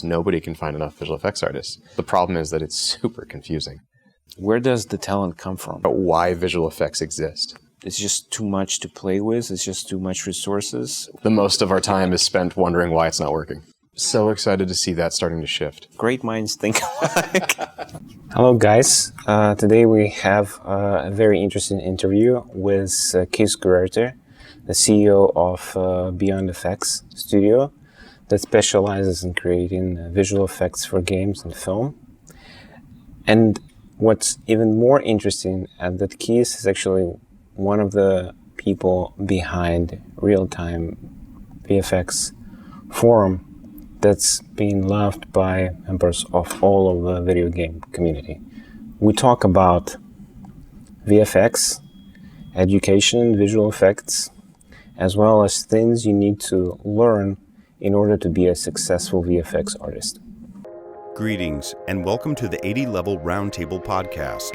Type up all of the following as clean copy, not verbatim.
Nobody can find enough visual effects artists. The problem is that it's super confusing. Where does the talent come from? But why visual effects exist? It's just too much to play with. It's just too much resources. The most of our time is spent wondering why it's not working. So excited to see that starting to shift. Great minds think alike. Hello, guys. Today we have a very interesting interview with Keith Guerrette, the CEO of beyond-vfx studio that specializes in creating visual effects for games and film. And what's even more interesting is that Keith is actually one of the people behind RealtimeVFX forum that's being loved by members of all of the video game community. We talk about VFX, education, visual effects, as well as things you need to learn in order to be a successful VFX artist. Greetings and welcome to the 80 Level Roundtable podcast.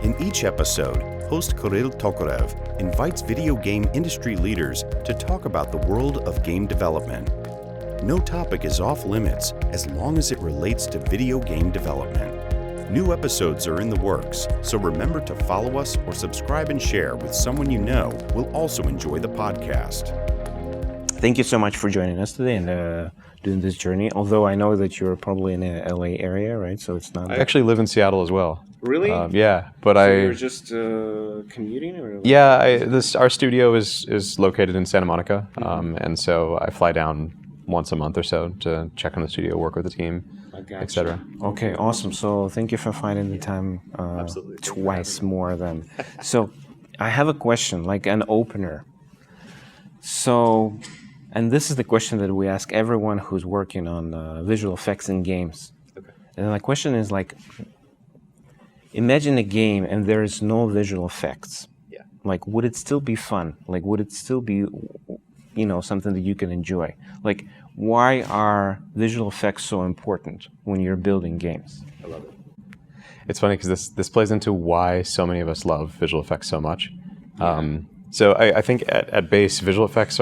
In each episode, host Kirill Tokarev invites video game industry leaders to talk about the world of game development. No topic is off limits as long as it relates to video game development. New episodes are in the works, so remember to follow us or subscribe and share with someone you know will also enjoy the podcast. Thank you so much for joining us today and doing this journey. Although I know that you're probably in the LA area, right? So it's not. I actually live in Seattle as well. Really? Yeah, but so you're just commuting, or? Yeah, our studio is located in Santa Monica, and so I fly down once a month or so to check on the studio, work with the team, etc. Okay, awesome. So thank you for finding the time twice more than. So I have a question, like an opener. So, and this is the question that we ask everyone who's working on visual effects in games. Okay. And my question is like, imagine a game and there is no visual effects. Yeah. Like, would it still be fun? Like, would it still be, something that you can enjoy? Like, why are visual effects so important when you're building games? I love it. It's funny because this plays into why so many of us love visual effects so much. Yeah. So I think at base, visual effects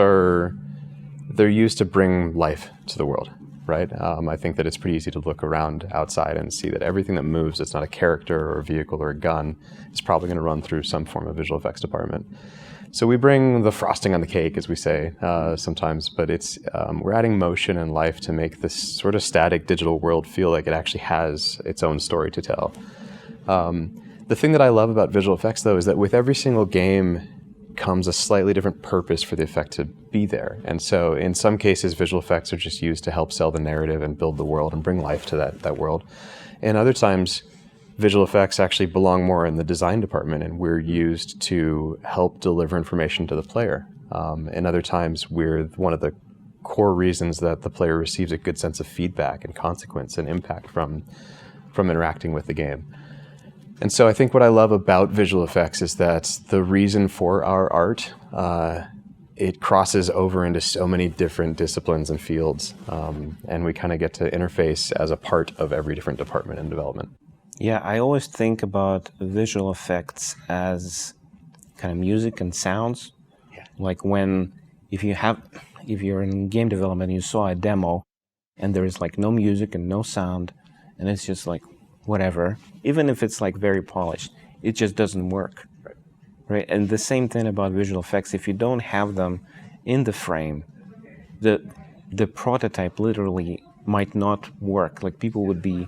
they're used to bring life to the world, right? I think that it's pretty easy to look around outside and see that everything that moves that's not a character or a vehicle or a gun is probably going to run through some form of visual effects department. So we bring the frosting on the cake, as we say sometimes, but it's we're adding motion and life to make this sort of static digital world feel like it actually has its own story to tell. The thing that I love about visual effects, though, is that with every single game comes a slightly different purpose for the effect to be there. And so in some cases, visual effects are just used to help sell the narrative and build the world and bring life to that world. And other times, visual effects actually belong more in the design department, and we're used to help deliver information to the player. And other times, we're one of the core reasons that the player receives a good sense of feedback and consequence and impact from interacting with the game. And so I think what I love about visual effects is that the reason for our art, it crosses over into so many different disciplines and fields, and we kind of get to interface as a part of every different department in development. Yeah, I always think about visual effects as kind of music and sounds. Yeah. Like if you're in game development and you saw a demo and there is like no music and no sound, and it's just like whatever, even if it's like very polished, it just doesn't work. Right? And the same thing about visual effects. If you don't have them in the frame, the prototype literally might not work. Like people would be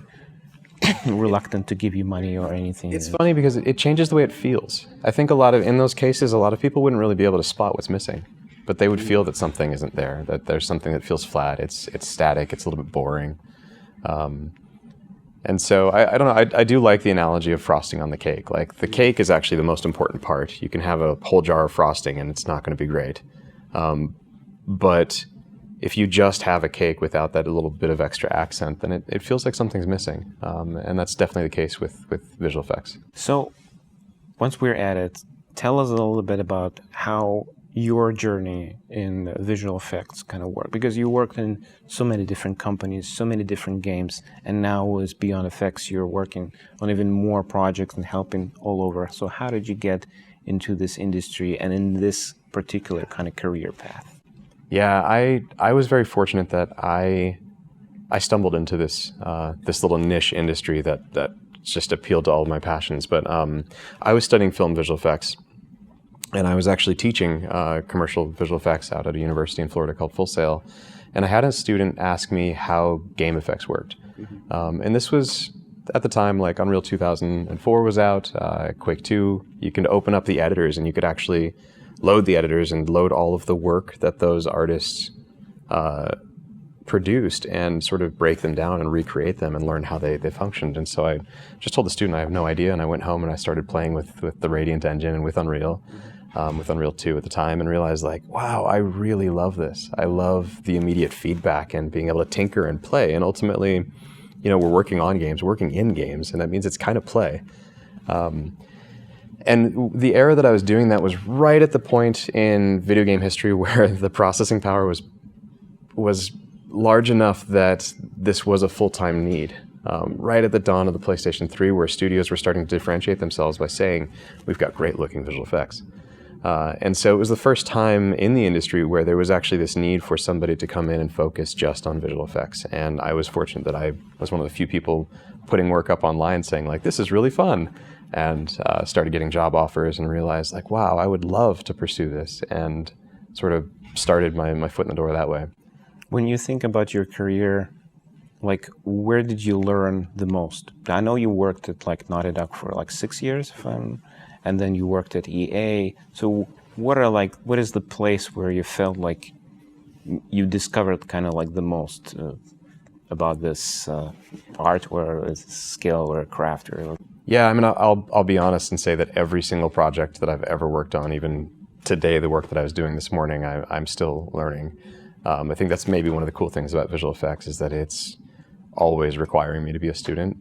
reluctant to give you money or anything. It's funny because it changes the way it feels. I think in those cases, a lot of people wouldn't really be able to spot what's missing, but they would feel that something isn't there, that there's something that feels flat, it's static, it's a little bit boring. And so I don't know, I do like the analogy of frosting on the cake. Like the cake is actually the most important part. You can have a whole jar of frosting and it's not going to be great. But if you just have a cake without that little bit of extra accent, then it feels like something's missing. And that's definitely the case with visual effects. So once we're at it, tell us a little bit about how your journey in visual effects kind of work, because you worked in so many different companies, so many different games, and now with beyond-vfx you're working on even more projects and helping all over. So how did you get into this industry and in this particular kind of career path? Yeah, I was very fortunate that I I stumbled into this this little niche industry that just appealed to all of my passions. But I was studying film visual effects, and I was actually teaching commercial visual effects out at a university in Florida called Full Sail. And I had a student ask me how game effects worked. And this was, at the time, like Unreal 2004 was out, Quake 2. You can open up the editors and you could actually load the editors and load all of the work that those artists produced and sort of break them down and recreate them and learn how they functioned. And so I just told the student I have no idea, and I went home and I started playing with the Radiant engine and with Unreal 2 at the time, and realized like, wow, I really love this. I love the immediate feedback and being able to tinker and play. And ultimately, you know, we're working on games, working in games, and that means it's kind of play. And the era that I was doing that was right at the point in video game history where the processing power was large enough that this was a full-time need. Right at the dawn of the PlayStation 3, where studios were starting to differentiate themselves by saying, we've got great-looking visual effects. And so it was the first time in the industry where there was actually this need for somebody to come in and focus just on visual effects. And I was fortunate that I was one of the few people putting work up online saying, like, this is really fun. And started getting job offers and realized, like, wow, I would love to pursue this. And sort of started my foot in the door that way. When you think about your career, like, where did you learn the most? I know you worked at like Naughty Dog for like 6 years, and then you worked at EA. So what is the place where you felt like you discovered kind of like the most about this art or skill or craft? Or... Yeah, I mean, I'll be honest and say that every single project that I've ever worked on, even today, the work that I was doing this morning, I'm still learning. I think that's maybe one of the cool things about visual effects is that it's always requiring me to be a student.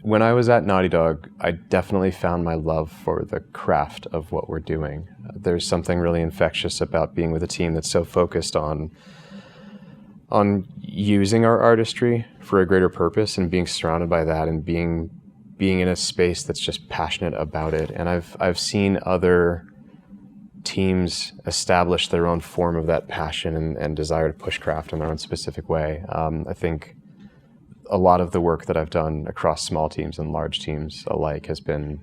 When I was at Naughty Dog, I definitely found my love for the craft of what we're doing. There's something really infectious about being with a team that's so focused on using our artistry for a greater purpose and being surrounded by that and being in a space that's just passionate about it. And I've seen other teams establish their own form of that passion and desire to push craft in their own specific way. I think a lot of the work that I've done across small teams and large teams alike has been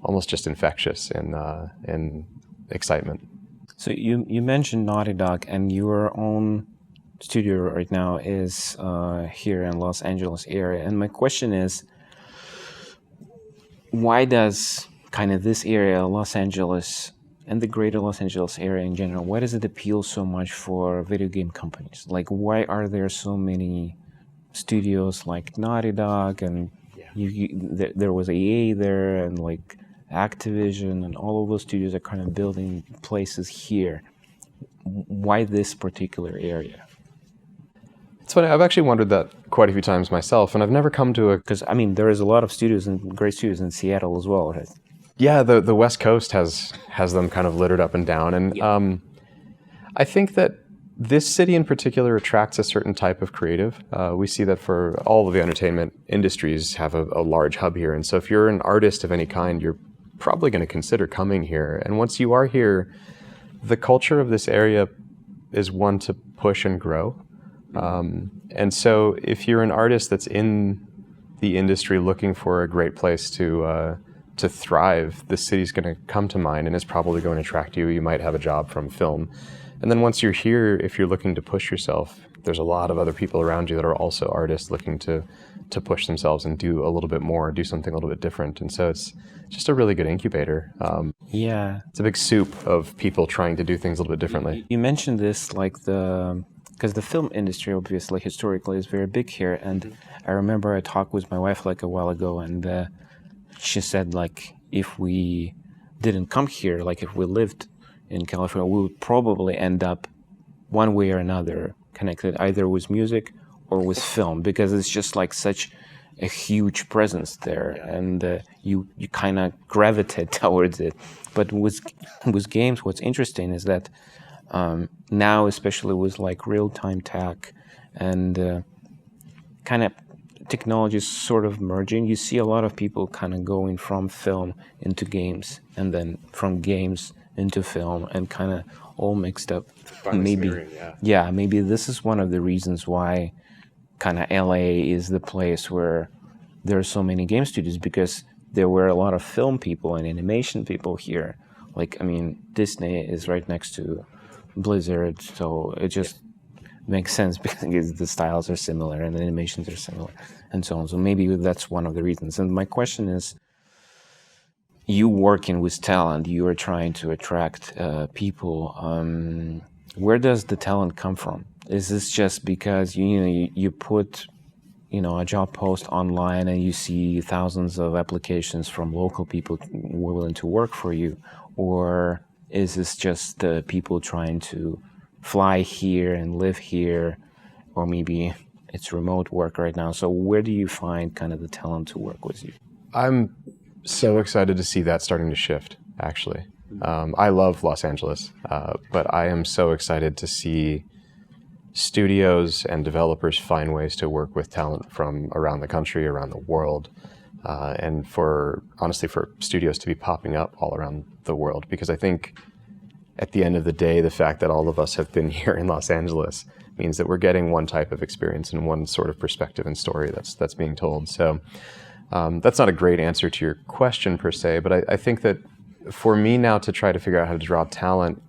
almost just infectious in excitement. So you mentioned Naughty Dog, and your own studio right now is here in Los Angeles area. And my question is, why does kind of this area, Los Angeles, and the greater Los Angeles area in general, why does it appeal so much for video game companies? Like, why are there so many studios like Naughty Dog, and there was EA there, and like Activision, and all of those studios are kind of building places here. Why this particular area? It's funny, I've actually wondered that quite a few times myself, and I've never come to a... Because, I mean, there is a lot of studios, and great studios in Seattle as well, right? Yeah, the West Coast has them kind of littered up and down, and I think that this city in particular attracts a certain type of creative. We see that for all of the entertainment industries have a large hub here, and so if you're an artist of any kind, you're probably going to consider coming here. And once you are here, the culture of this area is one to push and grow. And so if you're an artist that's in the industry looking for a great place to thrive, this city's going to come to mind and it's probably going to attract you. You might have a job from film. And then once you're here, if you're looking to push yourself, there's a lot of other people around you that are also artists looking to push themselves and do a little bit more, do something a little bit different. And so it's just a really good incubator. It's a big soup of people trying to do things a little bit differently. You mentioned this, like because the film industry, obviously, historically is very big here. And I remember I talked with my wife like a while ago, and she said, like, if we didn't come here, like if we lived in California, we would probably end up one way or another connected either with music or with film, because it's just like such a huge presence there, and you kind of gravitate towards it. But with games, what's interesting is that now, especially with like real-time tech and kind of technologies sort of merging, you see a lot of people kind of going from film into games, and then from games into film, and kind of all mixed up. Finally Maybe, smearing, yeah. maybe this is one of the reasons why kind of LA is the place where there are so many game studios, because there were a lot of film people and animation people here. Like, I mean, Disney is right next to Blizzard, so it just makes sense because the styles are similar and the animations are similar and so on. So maybe that's one of the reasons. And my question is, you working with talent, you are trying to attract people. Where does the talent come from? Is this just because you put a job post online and you see thousands of applications from local people willing to work for you, or is this just the people trying to fly here and live here, or maybe it's remote work right now? So where do you find kind of the talent to work with you? I'm so excited to see that starting to shift, actually. I love Los Angeles, but I am so excited to see studios and developers find ways to work with talent from around the country, around the world, and for studios to be popping up all around the world. Because I think at the end of the day, the fact that all of us have been here in Los Angeles means that we're getting one type of experience and one sort of perspective and story that's being told. So that's not a great answer to your question per se, but I think that for me now to try to figure out how to draw talent,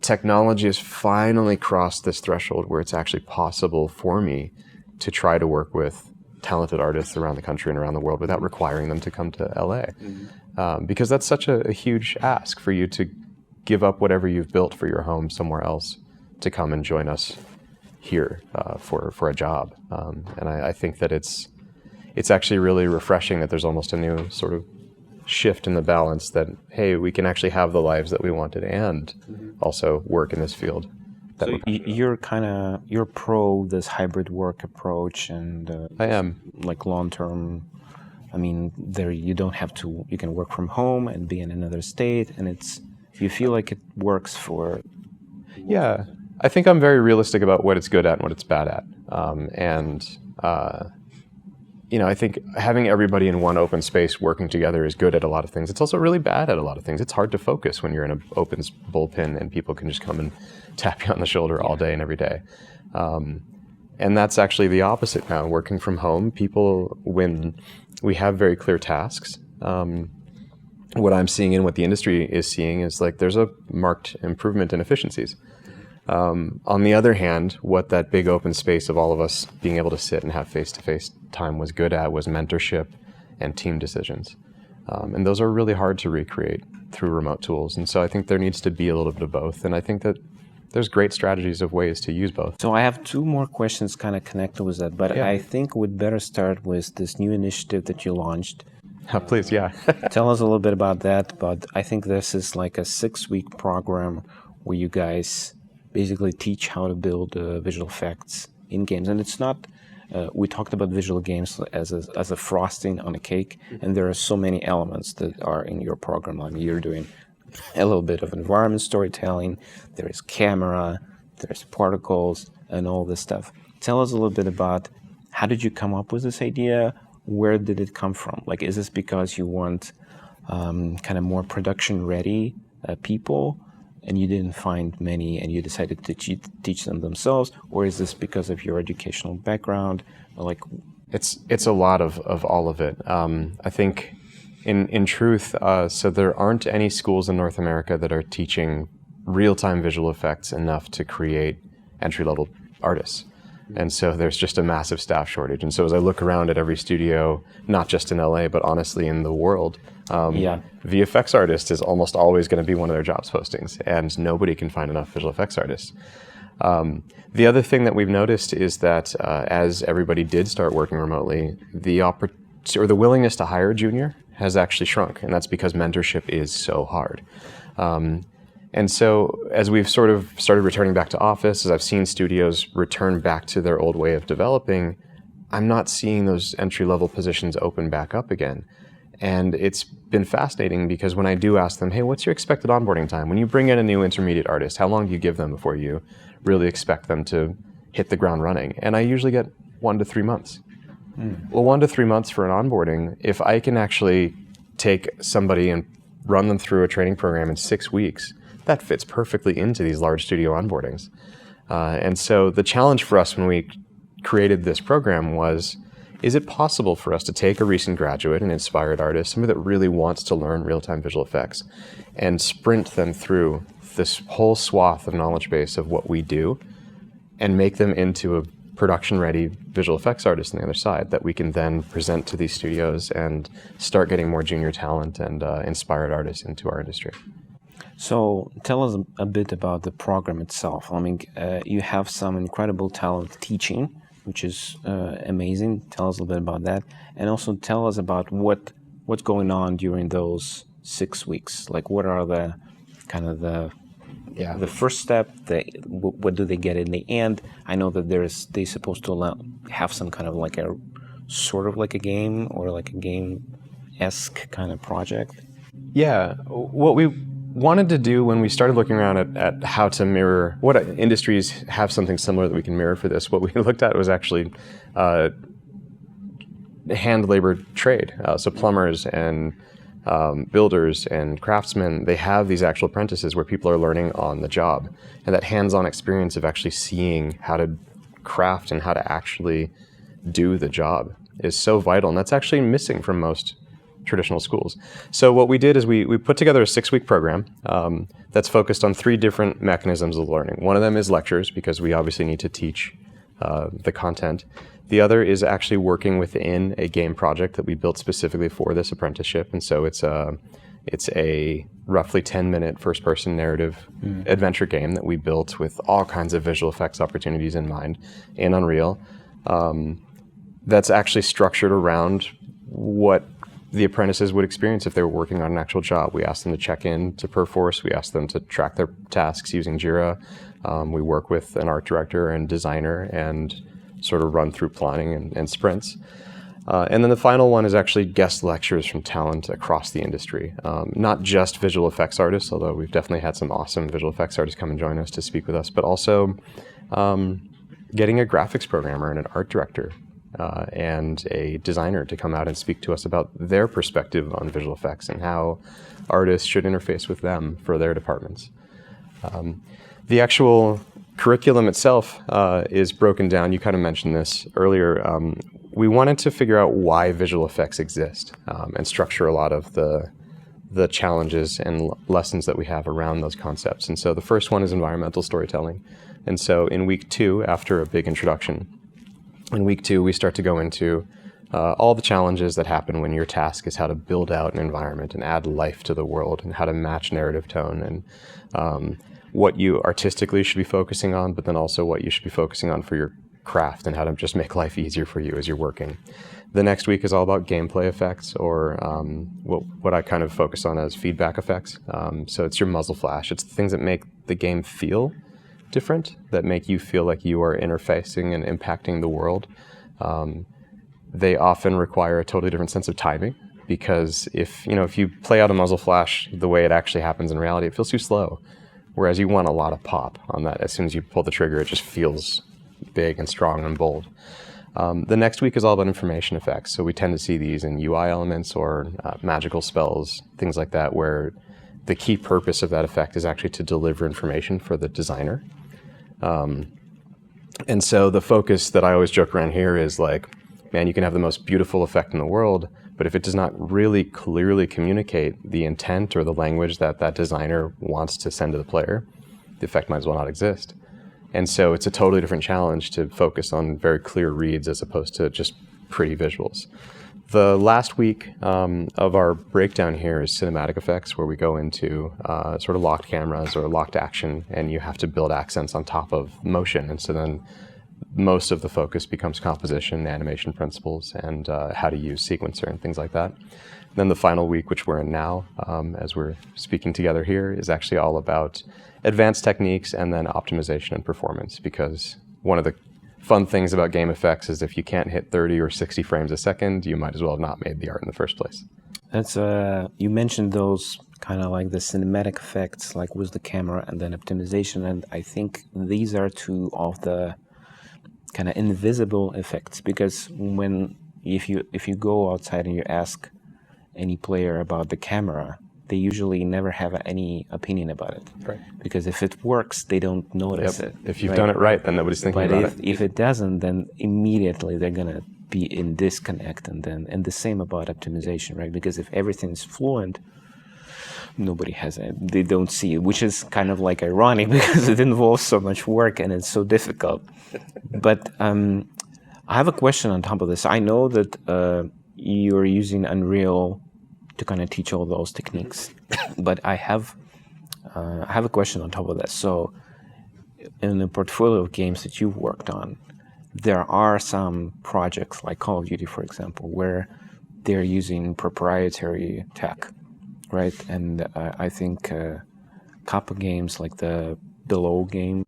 technology has finally crossed this threshold where it's actually possible for me to try to work with talented artists around the country and around the world without requiring them to come to LA. Because that's such a huge ask for you to give up whatever you've built for your home somewhere else to come and join us here for a job. And I think that it's actually really refreshing that there's almost a new sort of shift in the balance that, hey, we can actually have the lives that we wanted and also work in this field. So you're pro this hybrid work approach, and I am, like long-term. I mean, you don't have to. You can work from home and be in another state, and you feel like it works for. Yeah, I think I'm very realistic about what it's good at and what it's bad at, I think having everybody in one open space working together is good at a lot of things. It's also really bad at a lot of things. It's hard to focus when you're in an open bullpen and people can just come and tap you on the shoulder all day and every day. And that's actually the opposite now. Working from home, when we have very clear tasks, what I'm seeing and what the industry is seeing is like there's a marked improvement in efficiencies. On the other hand, what that big open space of all of us being able to sit and have face-to-face time was good at was mentorship and team decisions. And those are really hard to recreate through remote tools. And so I think there needs to be a little bit of both. And I think that there's great strategies of ways to use both. So I have two more questions kind of connected with that, but I think we'd better start with this new initiative that you launched. Please, yeah. Tell us a little bit about that. But I think this is like a 6-week program where you guys basically teach how to build visual effects in games. And it's not, we talked about visual games as a frosting on a cake, and there are so many elements that are in your program. I mean, you're doing a little bit of environment storytelling, there is camera, there's particles, and all this stuff. Tell us a little bit about how did you come up with this idea? Where did it come from? Like, is this because you want kind of more production-ready people, and you didn't find many, and you decided to teach them themselves, or is this because of your educational background? Like, it's a lot of all of it. I think, in truth, so there aren't any schools in North America that are teaching real-time visual effects enough to create entry-level artists. And so there's just a massive staff shortage. And so as I look around at every studio, not just in LA, but honestly in the world, VFX artist is almost always going to be one of their jobs postings, and nobody can find enough visual effects artists. The other thing that we've noticed is that as everybody did start working remotely, the willingness to hire a junior has actually shrunk, and that's because mentorship is so hard. And so as we've sort of started returning back to office, as I've seen studios return back to their old way of developing, I'm not seeing those entry-level positions open back up again. And it's been fascinating because when I do ask them, hey, what's your expected onboarding time? When you bring in a new intermediate artist, how long do you give them before you really expect them to hit the ground running? And I usually get 1 to 3 months. Well, 1 to 3 months for an onboarding, if I can actually take somebody and run them through a training program in 6 weeks, that fits perfectly into these large studio onboardings. And so the challenge for us when we created this program was, is it possible for us to take a recent graduate, an inspired artist, somebody that really wants to learn real-time visual effects, and sprint them through this whole swath of knowledge base of what we do and make them into a production-ready visual effects artist on the other side that we can then present to these studios and start getting more junior talent and inspired artists into our industry. So tell us a bit about the program itself. I mean, you have some incredible talent teaching, which is amazing. Tell us a little bit about that. And also tell us about what's going on during those 6 weeks. Like, what are the kind of the first step, what do they get in the end? I know that they're supposed to have some kind of like a sort of like a game or like a game-esque kind of project. Yeah, what we wanted to do when we started looking around at how to mirror, what industries have something similar that we can mirror for this, what we looked at was actually hand labor trade. So plumbers and builders and craftsmen, they have these actual apprentices where people are learning on the job. And that hands-on experience of actually seeing how to craft and how to actually do the job is so vital. And that's actually missing from most traditional schools. So what we did is we put together a 6-week program that's focused on 3 different mechanisms of learning. One of them is lectures, because we obviously need to teach the content. The other is actually working within a game project that we built specifically for this apprenticeship. And so it's a roughly 10-minute first-person narrative adventure game that we built with all kinds of visual effects opportunities in mind in Unreal. That's actually structured around what the apprentices would experience if they were working on an actual job. We asked them to check in to Perforce. We asked them to track their tasks using Jira. We work with an art director and designer and sort of run through planning and sprints. And then the final one is actually guest lectures from talent across the industry. Not just visual effects artists, although we've definitely had some awesome visual effects artists come and join us to speak with us, but also getting a graphics programmer and an art director and a designer to come out and speak to us about their perspective on visual effects and how artists should interface with them for their departments. The actual curriculum itself is broken down. You kind of mentioned this earlier. We wanted to figure out why visual effects exist and structure a lot of the challenges and lessons that we have around those concepts. And so the first one is environmental storytelling. And so in week 2, after a big introduction, in week 2, we start to go into all the challenges that happen when your task is how to build out an environment and add life to the world and how to match narrative tone and what you artistically should be focusing on, but then also what you should be focusing on for your craft and how to just make life easier for you as you're working. The next week is all about gameplay effects, or what I kind of focus on as feedback effects. So it's your muzzle flash. It's the things that make the game feel different, that make you feel like you are interfacing and impacting the world. They often require a totally different sense of timing, because if you play out a muzzle flash the way it actually happens in reality, it feels too slow. Whereas you want a lot of pop on that. As soon as you pull the trigger, it just feels big and strong and bold. The next week is all about information effects. So we tend to see these in UI elements or magical spells, things like that, where the key purpose of that effect is actually to deliver information for the designer. And so the focus that I always joke around here is like, man, you can have the most beautiful effect in the world, but if it does not really clearly communicate the intent or the language that that designer wants to send to the player, the effect might as well not exist. And so it's a totally different challenge to focus on very clear reads as opposed to just pretty visuals. The last week of our breakdown here is cinematic effects, where we go into sort of locked cameras or locked action, and you have to build accents on top of motion. And so then most of the focus becomes composition, animation principles, and how to use sequencer and things like that. Then the final week, which we're in now, as we're speaking together here, is actually all about advanced techniques and then optimization and performance, because one of the fun things about game effects is if you can't hit 30 or 60 frames a second, you might as well have not made the art in the first place. That's you mentioned those kind of like the cinematic effects, like with the camera and then optimization, and I think these are two of the kind of invisible effects, because if you go outside and you ask any player about the camera, they usually never have any opinion about it. Right. Because if it works, they don't notice it. If you've done it right, then nobody's thinking about it. But if it doesn't, then immediately they're going to be in disconnect. And the same about optimization, right? Because if everything's fluent, nobody has it. They don't see it, which is kind of like ironic because it involves so much work and it's so difficult. But I have a question on top of this. I know that you're using Unreal to kind of teach all those techniques, but I have a question on top of that. So, in the portfolio of games that you've worked on, there are some projects like Call of Duty, for example, where they're using proprietary tech, right? And I think a couple games like the Below game.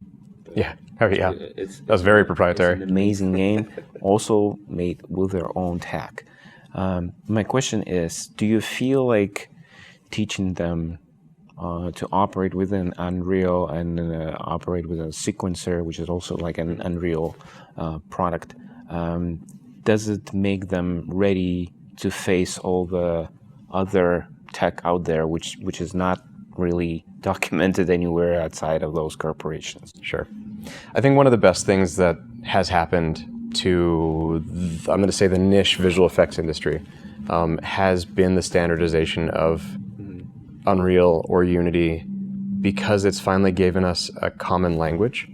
Yeah. Oh, yeah. That was very proprietary. It's an amazing game, also made with their own tech. My question is, do you feel like teaching them to operate within Unreal and operate with a sequencer, which is also like an Unreal product, does it make them ready to face all the other tech out there, which is not really documented anywhere outside of those corporations? Sure. I think one of the best things that has happened to, I'm going to say, the niche visual effects industry has been the standardization of Unreal or Unity, because it's finally given us a common language.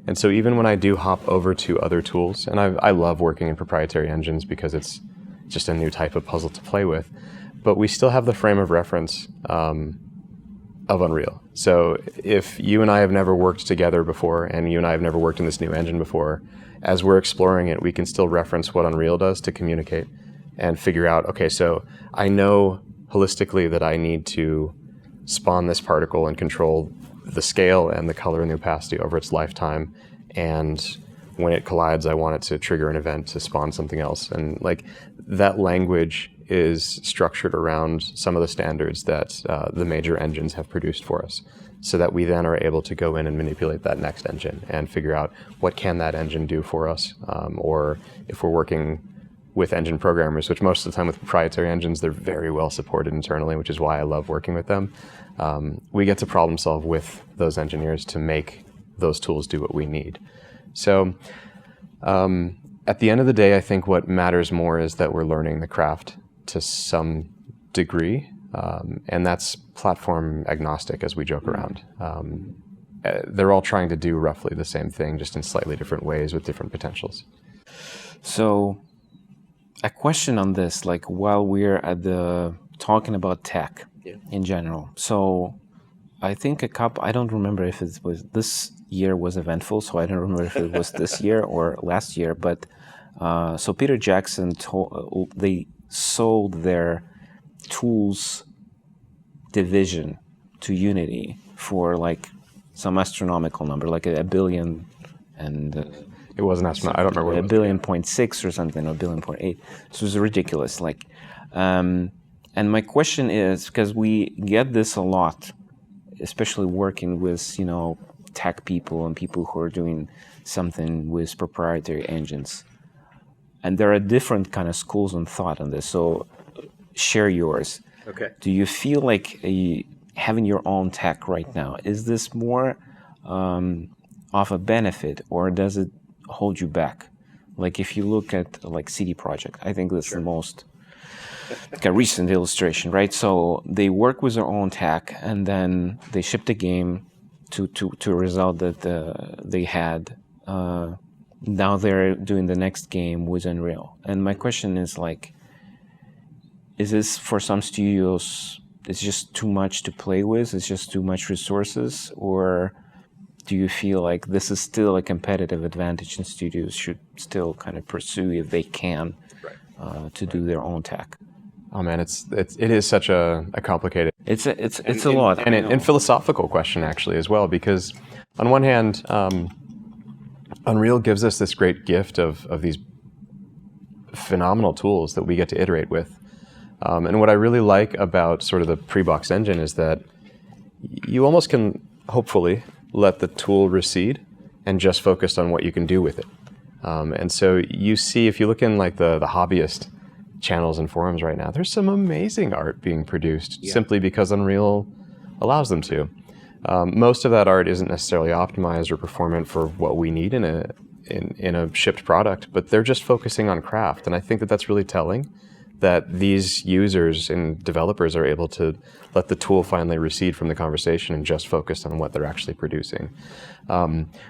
And so even when I do hop over to other tools, and I love working in proprietary engines because it's just a new type of puzzle to play with, but we still have the frame of reference of Unreal. So if you and I have never worked together before, and you and I have never worked in this new engine before, as we're exploring it, we can still reference what Unreal does to communicate and figure out, okay, so I know holistically that I need to spawn this particle and control the scale and the color and the opacity over its lifetime. And when it collides, I want it to trigger an event to spawn something else. And like that language is structured around some of the standards that the major engines have produced for us, so that we then are able to go in and manipulate that next engine and figure out what can that engine do for us. Or if we're working with engine programmers, which most of the time with proprietary engines, they're very well supported internally, which is why I love working with them. We get to problem solve with those engineers to make those tools do what we need. So at the end of the day, I think what matters more is that we're learning the craft to some degree, and that's platform agnostic, as we joke around. They're all trying to do roughly the same thing, just in slightly different ways with different potentials. So a question on this, like while we're at the talking about tech in general. So I think I don't remember if it was this year was eventful, so I don't remember if it was this year or last year, but so Peter Jackson they sold their tools division to Unity for like some astronomical number, like a billion, and it wasn't astronomical. I don't remember what it was. 1.6 or something, or 1.8. So it was ridiculous. Like, and my question is, because we get this a lot, especially working with tech people and people who are doing something with proprietary engines, and there are different kind of schools of thought on this. So share yours. Okay. Do you feel like having your own tech right now, is this more of a benefit, or does it hold you back? Like if you look at like CD Projekt, I think that's the most like a recent illustration, right? So they work with their own tech, and then they ship the game to a result that they had. Now they're doing the next game with Unreal. And my question is like, is this for some studios, it's just too much to play with, it's just too much resources, or do you feel like this is still a competitive advantage and studios should still kind of pursue, if they can, to do their own tech? Oh man, it is such a complicated. It's a lot, and philosophical question actually as well, because on one hand, Unreal gives us this great gift of these phenomenal tools that we get to iterate with. And what I really like about sort of the pre-box engine is that you almost can hopefully let the tool recede and just focus on what you can do with it. And so you see, if you look in like the hobbyist channels and forums right now, there's some amazing art being produced simply because Unreal allows them to. Most of that art isn't necessarily optimized or performant for what we need in a shipped product, but they're just focusing on craft. And I think that that's really telling, that these users and developers are able to let the tool finally recede from the conversation and just focus on what they're actually producing.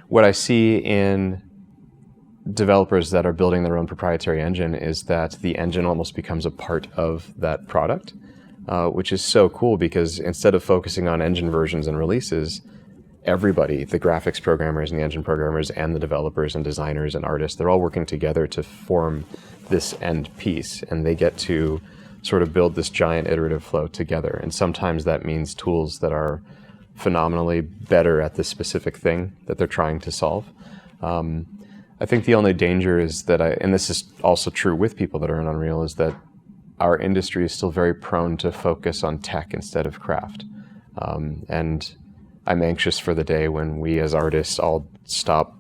What I see in developers that are building their own proprietary engine is that the engine almost becomes a part of that product, which is so cool, because instead of focusing on engine versions and releases, everybody, the graphics programmers and the engine programmers and the developers and designers and artists, they're all working together to form this end piece, and they get to sort of build this giant iterative flow together. And sometimes that means tools that are phenomenally better at the specific thing that they're trying to solve. I think the only danger is that and this is also true with people that are in Unreal, is that our industry is still very prone to focus on tech instead of craft. And I'm anxious for the day when we as artists all stop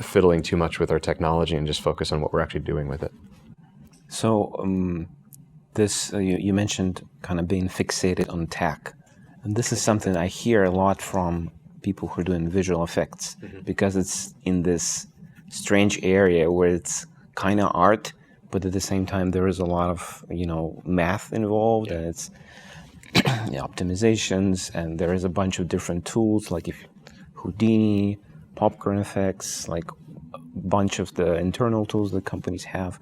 fiddling too much with our technology and just focus on what we're actually doing with it. So you mentioned kind of being fixated on tech. And this is something I hear a lot from people who are doing visual effects, because it's in this strange area where it's kind of art, but at the same time there is a lot of math involved, and it's optimizations, and there is a bunch of different tools like Houdini, popcorn effects, like a bunch of the internal tools that companies have.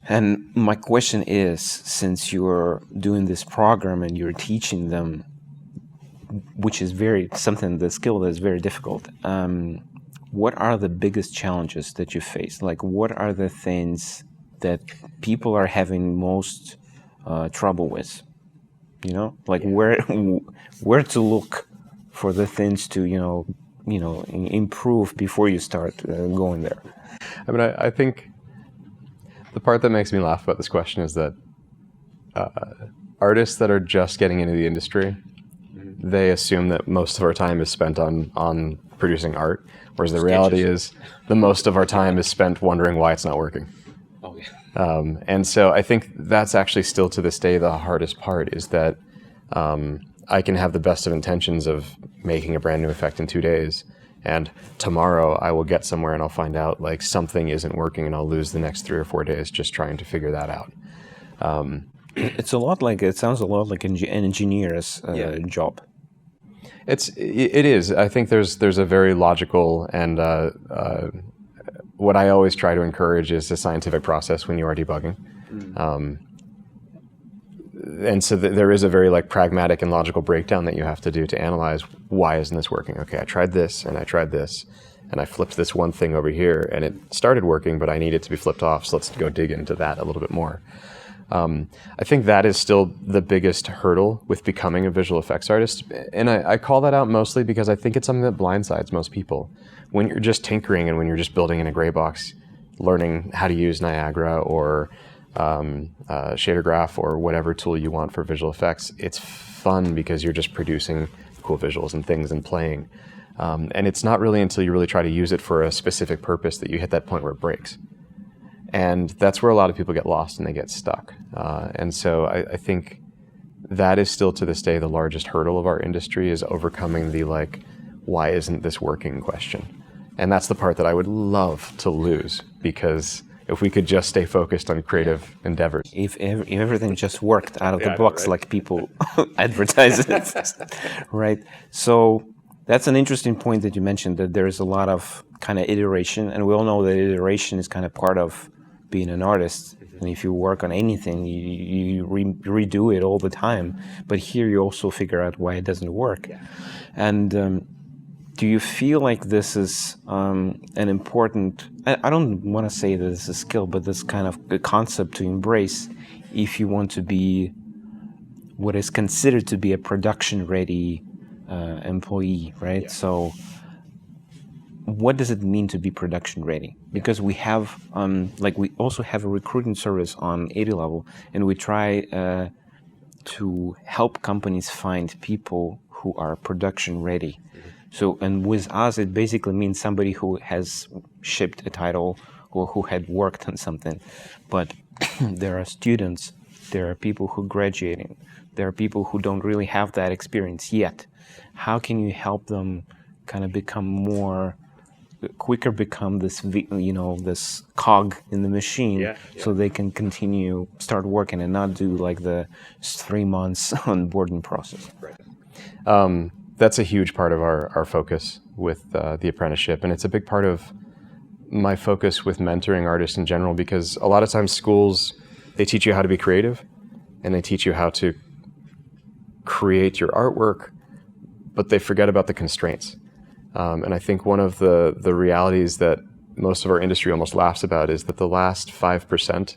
And my question is, since you're doing this program and you're teaching them, which is the skill that is very difficult, what are the biggest challenges that you face? Like, what are the things that people are having most trouble with? Where to look for the things to improve before you start going there? I mean, I think the part that makes me laugh about this question is that artists that are just getting into the industry, they assume that most of our time is spent on producing art, whereas the reality is the most of our time is spent wondering why it's not working. Oh, yeah. And so I think that's actually still to this day the hardest part, is that I can have the best of intentions of making a brand new effect in 2 days, and tomorrow I will get somewhere and I'll find out like something isn't working, and I'll lose the next 3 or 4 days just trying to figure that out. It sounds a lot like an engineer's job. It is. I think there's a very logical and what I always try to encourage is a scientific process when you are debugging. And so there is a very like pragmatic and logical breakdown that you have to do to analyze, why isn't this working? Okay, I tried this and I tried this and I flipped this one thing over here and it started working, but I need it to be flipped off. So let's go dig into that a little bit more. I think that is still the biggest hurdle with becoming a visual effects artist. And I call that out mostly because I think it's something that blindsides most people. When you're just tinkering and when you're just building in a gray box, learning how to use Niagara or Shader Graph or whatever tool you want for visual effects, it's fun because you're just producing cool visuals and things and playing. And it's not really until you really try to use it for a specific purpose that you hit that point where it breaks. And that's where a lot of people get lost and they get stuck. And so I think that is still to this day the largest hurdle of our industry, is overcoming the like, why isn't this working question? And that's the part that I would love to lose, because if we could just stay focused on creative endeavors. If everything just worked out of the box, right? Like people advertise it, right? So that's an interesting point that you mentioned, that there's a lot of kind of iteration, and we all know that iteration is kind of part of being an artist. And if you work on anything, you redo it all the time. But here you also figure out why it doesn't work. Yeah. And do you feel like this is an important, I don't want to say that it's a skill, but this kind of a concept to embrace if you want to be what is considered to be a production-ready employee, right? Yeah. So what does it mean to be production-ready? Because we have, we also have a recruiting service on 80 level, and we try to help companies find people who are production-ready. So, and with us, it basically means somebody who has shipped a title, or who had worked on something, but there are students, there are people who are graduating, there are people who don't really have that experience yet. How can you help them kind of quicker become this, this cog in the machine, so they can start working and not do like the 3 months onboarding process? Right. That's a huge part of our focus with the apprenticeship, and it's a big part of my focus with mentoring artists in general, because a lot of times schools, they teach you how to be creative and they teach you how to create your artwork, but they forget about the constraints. And I think one of the realities that most of our industry almost laughs about is that the last 5%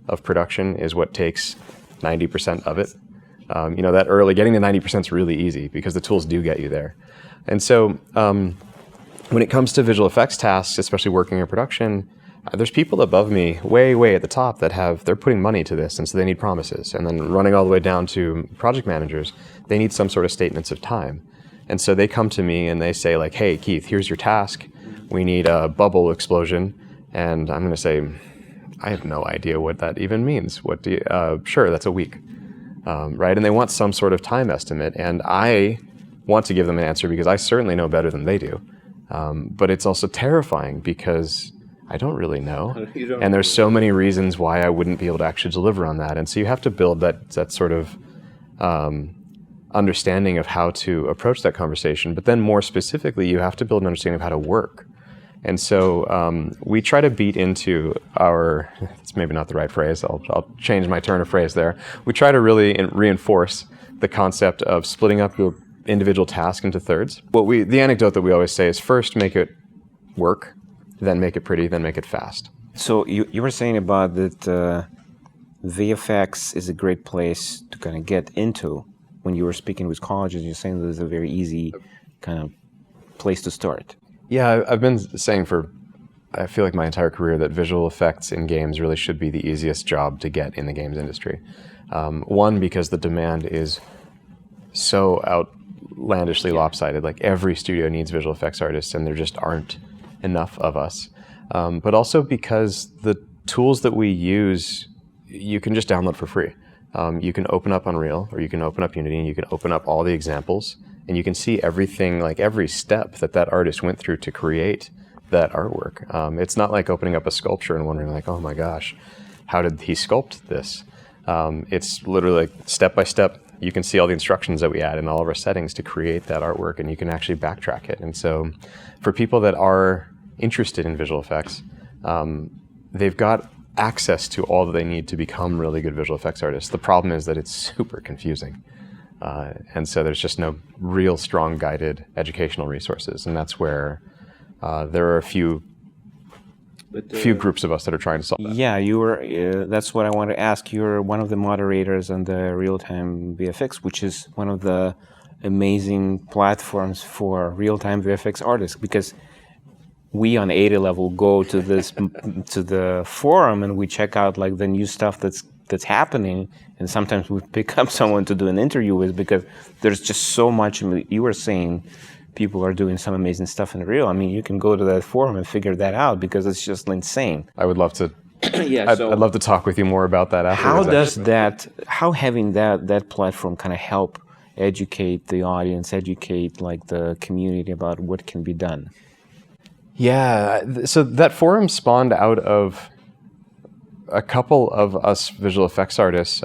of production is what takes 90% of it. That early, getting to 90% is really easy because the tools do get you there. And so when it comes to visual effects tasks, especially working in production, there's people above me way at the top that they're putting money to this, and so they need promises. And then running all the way down to project managers, they need some sort of statements of time. And so they come to me and they say like, hey, Keith, here's your task. We need a bubble explosion. And I'm going to say, I have no idea what that even means. What do you, sure, that's a week. Right? And they want some sort of time estimate. And I want to give them an answer because I certainly know better than they do. But it's also terrifying because I don't really know. And there's so many reasons why I wouldn't be able to actually deliver on that. And so you have to build that sort of understanding of how to approach that conversation. But then more specifically, you have to build an understanding of how to work. And so we try to beat into it's maybe not the right phrase, I'll change my turn of phrase there. We try to really reinforce the concept of splitting up your individual task into thirds. The anecdote that we always say is first make it work, then make it pretty, then make it fast. So you were saying about that VFX is a great place to kind of get into. When you were speaking with colleges, you're saying that it's a very easy kind of place to start. Yeah, I've been saying I feel like my entire career that visual effects in games really should be the easiest job to get in the games industry. One, because the demand is so outlandishly lopsided. Like every studio needs visual effects artists and there just aren't enough of us. But also because the tools that we use, you can just download for free. You can open up Unreal or you can open up Unity and you can open up all the examples and you can see everything, like every step that artist went through to create that artwork. It's not like opening up a sculpture and wondering like, oh my gosh, how did he sculpt this? It's literally like step by step. You can see all the instructions that we add in all of our settings to create that artwork, and you can actually backtrack it. And so for people that are interested in visual effects, they've got access to all that they need to become really good visual effects artists. The problem is that it's super confusing. And so there's just no real strong guided educational resources. And that's where there are a few groups of us that are trying to solve that. Yeah, that's what I want to ask. You're one of the moderators on the RealtimeVFX, which is one of the amazing platforms for real-time VFX artists, because we on 80 level go to the forum and we check out like the new stuff that's happening, and sometimes we pick up someone to do an interview with because there's just so much. You were saying people are doing some amazing stuff in Real. I mean, you can go to that forum and figure that out because it's just insane. I would love to. I'd love to talk with you more about that afterwards. How having that platform kind of help educate the audience, educate like the community about what can be done? Yeah, so that forum spawned out of a couple of us visual effects artists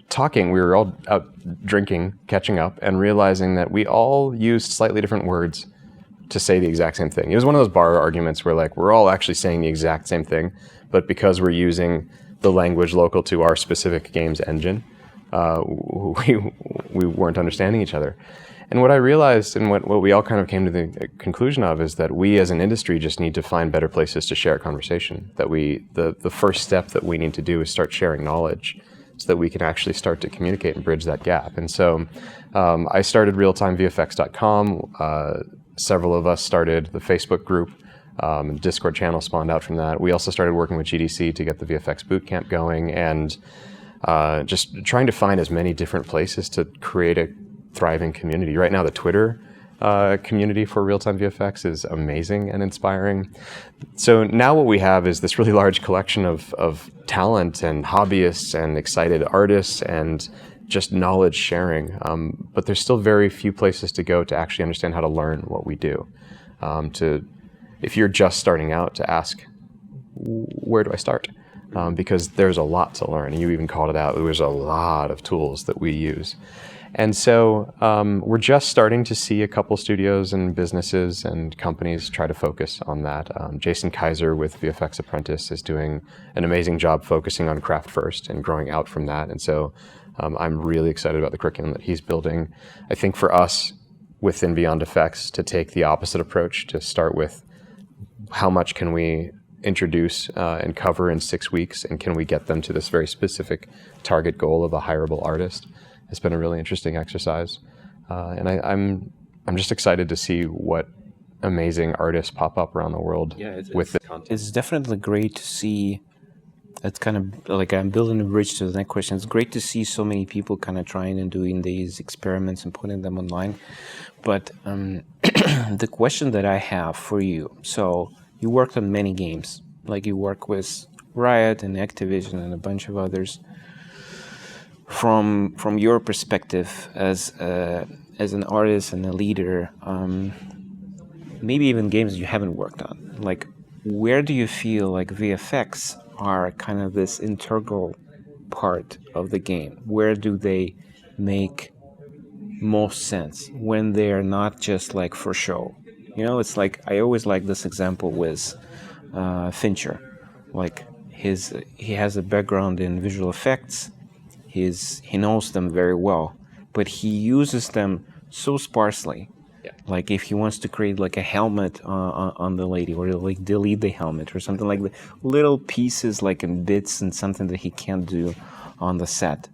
talking. We were all out drinking, catching up, and realizing that we all used slightly different words to say the exact same thing. It was one of those bar arguments where like we're all actually saying the exact same thing, but because we're using the language local to our specific game's engine, we weren't understanding each other. And what I realized, and what we all kind of came to the conclusion of, is that we as an industry just need to find better places to share conversation. That the first step that we need to do is start sharing knowledge so that we can actually start to communicate and bridge that gap. And so I started RealtimeVFX.com. Several of us started the Facebook group. The Discord channel spawned out from that. We also started working with GDC to get the VFX bootcamp going, and just trying to find as many different places to create a thriving community. Right now, the Twitter community for RealtimeVFX is amazing and inspiring. So now what we have is this really large collection of talent and hobbyists and excited artists and just knowledge sharing. But there's still very few places to go to actually understand how to learn what we do. If you're just starting out, to ask, where do I start? Because there's a lot to learn. And you even called it out. There's a lot of tools that we use. And so we're just starting to see a couple studios and businesses and companies try to focus on that. Jason Kaiser with VFX Apprentice is doing an amazing job focusing on craft first and growing out from that. And so I'm really excited about the curriculum that he's building. I think for us within beyond-vfx to take the opposite approach, to start with how much can we introduce and cover in 6 weeks, and can we get them to this very specific target goal of a hireable artist? It's been a really interesting exercise, and I'm just excited to see what amazing artists pop up around the world with this content. It's definitely great to see. It's kind of like I'm building a bridge to the next question. It's great to see so many people kind of trying and doing these experiments and putting them online. But the question that I have for you, so you worked on many games, like you work with Riot and Activision and a bunch of others. From your perspective as an artist and a leader, maybe even games you haven't worked on, like where do you feel like VFX are kind of this integral part of the game? Where do they make most sense when they're not just like for show? You know, it's like I always like this example with Fincher. Like he has a background in visual effects. He knows them very well, but he uses them so sparsely. Yeah. Like if he wants to create like a helmet on the lady, or like delete the helmet or something, like the little pieces like in bits and something that he can't do on the set.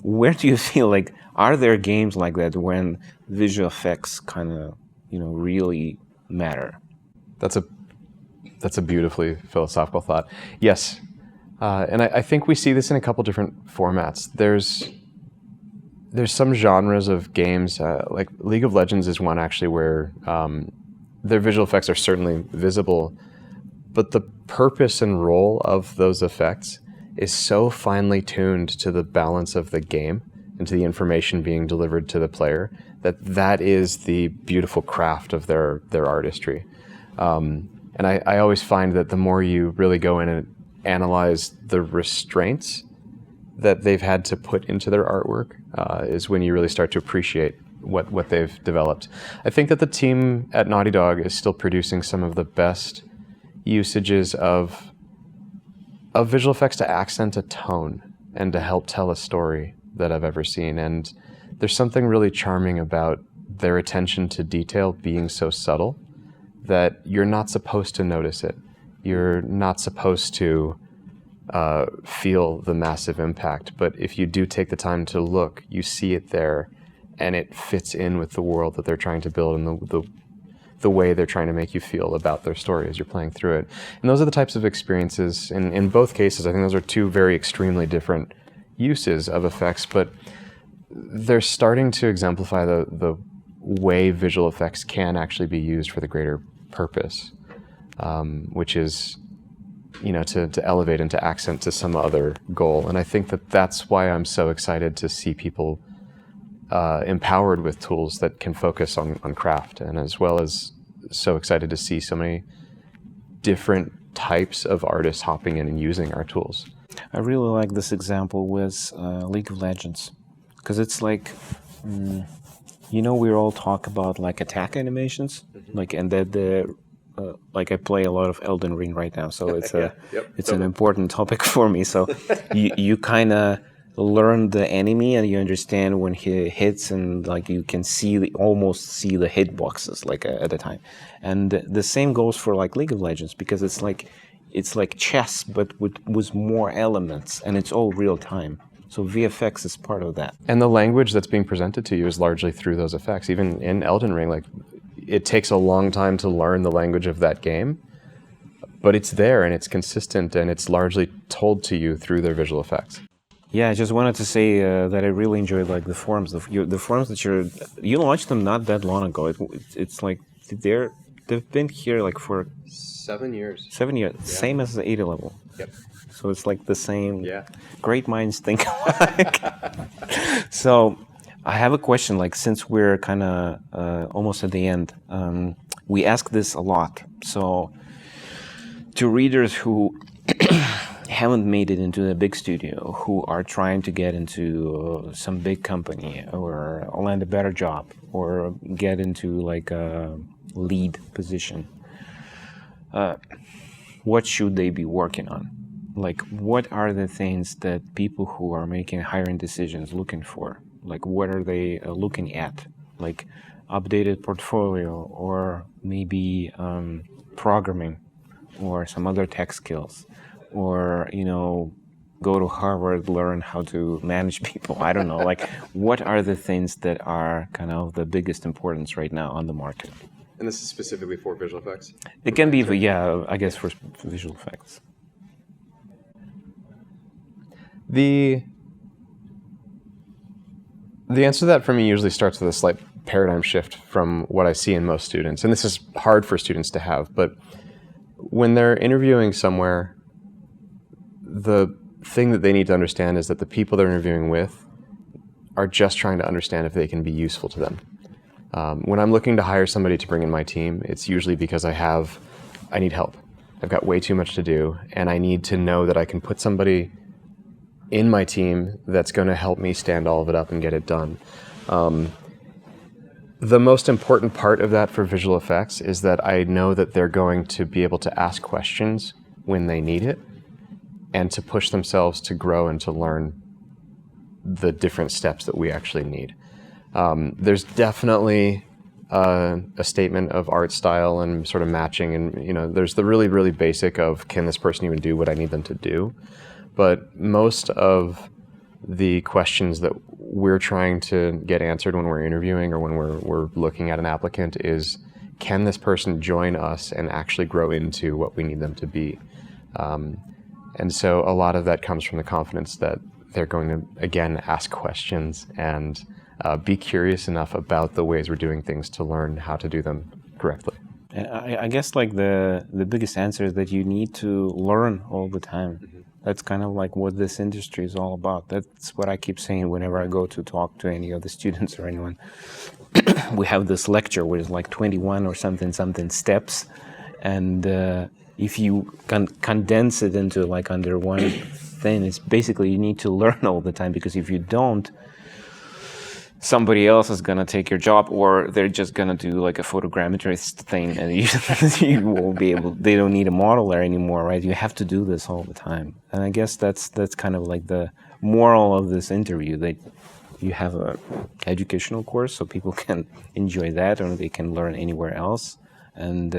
Where do you feel like, are there games like that when visual effects kind of, really matter? That's a beautifully philosophical thought. Yes. And I think we see this in a couple different formats. There's some genres of games, like League of Legends is one actually where their visual effects are certainly visible, but the purpose and role of those effects is so finely tuned to the balance of the game and to the information being delivered to the player that is the beautiful craft of their artistry. And I always find that the more you really go in and analyze the restraints that they've had to put into their artwork is when you really start to appreciate what they've developed. I think that the team at Naughty Dog is still producing some of the best usages of visual effects to accent a tone and to help tell a story that I've ever seen. And there's something really charming about their attention to detail being so subtle that you're not supposed to notice it. You're not supposed to feel the massive impact, but if you do take the time to look, you see it there, and it fits in with the world that they're trying to build and the way they're trying to make you feel about their story as you're playing through it. And those are the types of experiences, in both cases, I think those are two very extremely different uses of effects, but they're starting to exemplify the way visual effects can actually be used for the greater purpose. Which is, to elevate and to accent to some other goal. And I think that's why I'm so excited to see people empowered with tools that can focus on craft, and as well as so excited to see so many different types of artists hopping in and using our tools. I really like this example with League of Legends, because it's like, we all talk about like attack animations, like, and that like I play a lot of Elden Ring right now, so it's an important topic for me. So you kind of learn the enemy and you understand when he hits, and like you can almost see the hitboxes like at a time. And the same goes for like League of Legends, because it's like chess but with more elements, and it's all real time. So VFX is part of that. And the language that's being presented to you is largely through those effects. Even in Elden Ring, like, it takes a long time to learn the language of that game, but it's there and it's consistent and it's largely told to you through their visual effects. Yeah, I just wanted to say that I really enjoyed like the forums. The forums that you launched them not that long ago. It's like they've been here like for 7 years. 7 years, Yeah. same as the 80 level. Yep. So it's like the same. Yeah. Great minds think alike. So I have a question. Like since we're kind of almost at the end, we ask this a lot. So to readers who haven't made it into a big studio, who are trying to get into some big company or land a better job or get into like a lead position, what should they be working on? Like, what are the things that people who are making hiring decisions looking for? Like, what are they looking at? Like, updated portfolio, or maybe programming, or some other tech skills, or, go to Harvard, learn how to manage people. I don't know. Like, what are the things that are kind of the biggest importance right now on the market? And this is specifically for visual effects? It can be, yeah, I guess for visual effects. The answer to that for me usually starts with a slight paradigm shift from what I see in most students. And this is hard for students to have, but when they're interviewing somewhere, the thing that they need to understand is that the people they're interviewing with are just trying to understand if they can be useful to them. When I'm looking to hire somebody to bring in my team, it's usually because I need help. I've got way too much to do, and I need to know that I can put somebody in my team that's going to help me stand all of it up and get it done. The most important part of that for visual effects is that I know that they're going to be able to ask questions when they need it and to push themselves to grow and to learn the different steps that we actually need. There's definitely a statement of art style and sort of matching, and there's the really, really basic of, can this person even do what I need them to do? But most of the questions that we're trying to get answered when we're interviewing or when we're looking at an applicant is, can this person join us and actually grow into what we need them to be? And so a lot of that comes from the confidence that they're going to, again, ask questions and be curious enough about the ways we're doing things to learn how to do them correctly. I guess like the biggest answer is that you need to learn all the time. Mm-hmm. That's kind of like what this industry is all about. That's what I keep saying whenever I go to talk to any of the students or anyone. We have this lecture where it's like 21 or something steps, and if you can condense it into like under one thing, it's basically you need to learn all the time, because if you don't, somebody else is going to take your job, or they're just going to do like a photogrammetrist thing, and you won't be able, they don't need a modeler anymore, right? You have to do this all the time. And I guess that's kind of like the moral of this interview, that you have a educational course so people can enjoy that, or they can learn anywhere else. And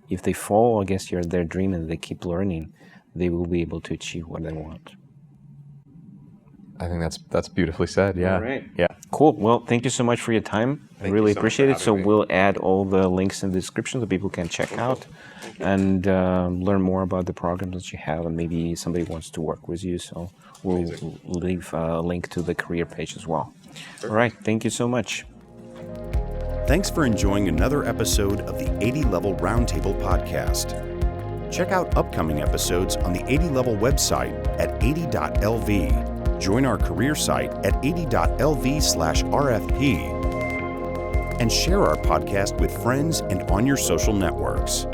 if they follow, I guess, their dream and they keep learning, they will be able to achieve what they want. I think that's beautifully said. Yeah. All right. Yeah. Cool. Well, thank you so much for your time. I really appreciate it. So we'll add all the links in the description so people can check out and learn more about the programs that you have, and maybe somebody wants to work with you. So we'll leave a link to the career page as well. Perfect. All right. Thank you so much. Thanks for enjoying another episode of the 80 Level Roundtable podcast. Check out upcoming episodes on the 80 Level website at 80.lv. Join our career site at 80.lv/RFP, and share our podcast with friends and on your social networks.